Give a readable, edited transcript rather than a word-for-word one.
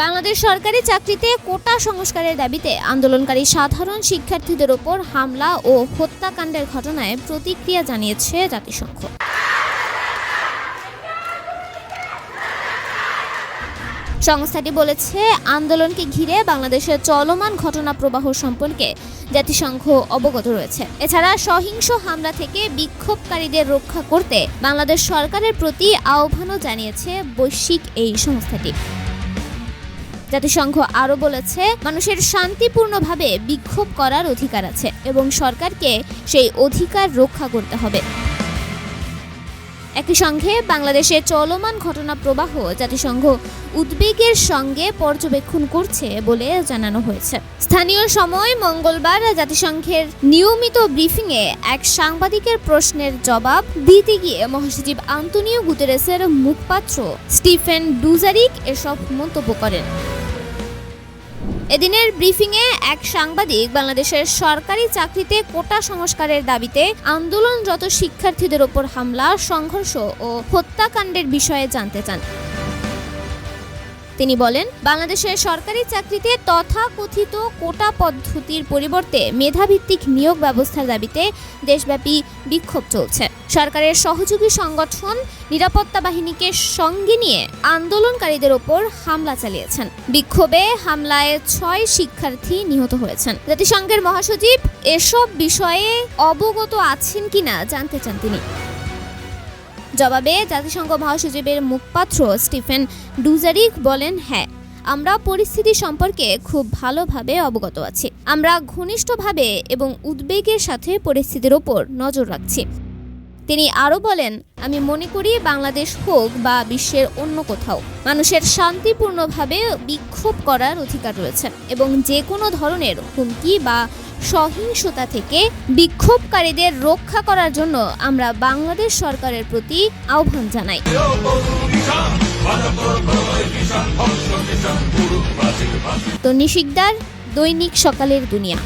বাংলাদেশ সরকারি চাকরিতে কোটা সংস্কারের দাবিতে আন্দোলনকারী সাধারণ শিক্ষার্থীদের ওপর হামলা ও হত্যাকাণ্ডের ঘটনায় প্রতিক্রিয়া জানিয়েছে জাতিসংঘ। সংস্থাটি বলেছে, আন্দোলনকে ঘিরে বাংলাদেশের চলমান ঘটনা প্রবাহ সম্পর্কে জাতিসংঘ অবগত রয়েছে। এছাড়া সহিংস হামলা থেকে বিক্ষোভকারীদের রক্ষা করতে বাংলাদেশ সরকারের প্রতি আহ্বানও জানিয়েছে বৈশ্বিক এই সংস্থাটি। জাতিসংঘ আরও বলেছে, মানুষের শান্তিপূর্ণভাবে বিক্ষোভ করার অধিকার আছে এবং সরকারকে সেই অধিকার রক্ষা করতে হবে। একই সঙ্গে বাংলাদেশের চলমান ঘটনা প্রবাহ জাতিসংঘ উদ্বেগের সঙ্গে পর্যবেক্ষণ করছে বলে জানানো হয়েছে। স্থানীয় সময় মঙ্গলবার জাতিসংঘের নিয়মিত ব্রিফিংয়ে এক সাংবাদিকের প্রশ্নের জবাব দিতে গিয়ে মহাসচিব আন্তোনিও গুতেরেসের মুখপাত্র স্টিফেন ডুজারিক এসব মন্তব্য করেন। এদিনের ব্রিফিংয়ে এক সাংবাদিক বাংলাদেশের সরকারি চাকরিতে কোটা সংস্কারের দাবিতে আন্দোলনরত শিক্ষার্থীদের ওপর হামলা, সংঘর্ষ ও হত্যাকাণ্ডের বিষয়ে জানতে চান। তিনি বলেন, বাংলাদেশের সরকারি চাকরিতে তথাকথিত কোটা পদ্ধতির পরিবর্তে মেধাভিত্তিক নিয়োগ ব্যবস্থার দাবিতে দেশব্যাপী বিক্ষোভ চলছে। সরকারের সহযোগী সংগঠন নিরাপত্তা বাহিনীকে সঙ্গে নিয়ে আন্দোলনকারীদের ওপর হামলা চালিয়েছেন। বিক্ষোভে হামলায় 6 শিক্ষার্থী নিহত হয়েছেন। জাতিসংঘের মহাসচিব এসব বিষয়ে অবগত আছেন কিনা জানতে চান তিনি। জবাবে জাতিসংঘ মহাসচিবের মুখপাত্র স্টিফেন ডুজারিক বলেন, হ্যাঁ, আমরা পরিস্থিতি সম্পর্কে খুব ভালোভাবে অবগত আছি। আমরা ঘনিষ্ঠভাবে এবং উদ্বেগের সাথে পরিস্থিতির ওপর নজর রাখছি। তিনি আরও বলেন, আমি মনে করি বাংলাদেশ হোক বা বিশ্বের অন্য কোথাও মানুষের শান্তিপূর্ণভাবে বিক্ষোভ করার অধিকার রয়েছে এবং যে কোনো ধরনের হুমকি বা সহিংসতা থেকে বিক্ষোভকারীদের রক্ষা করার জন্য আমরা বাংলাদেশ সরকারের প্রতি আহ্বান জানাই। তন্নি শিকদার, দৈনিক সকালের দুনিয়া।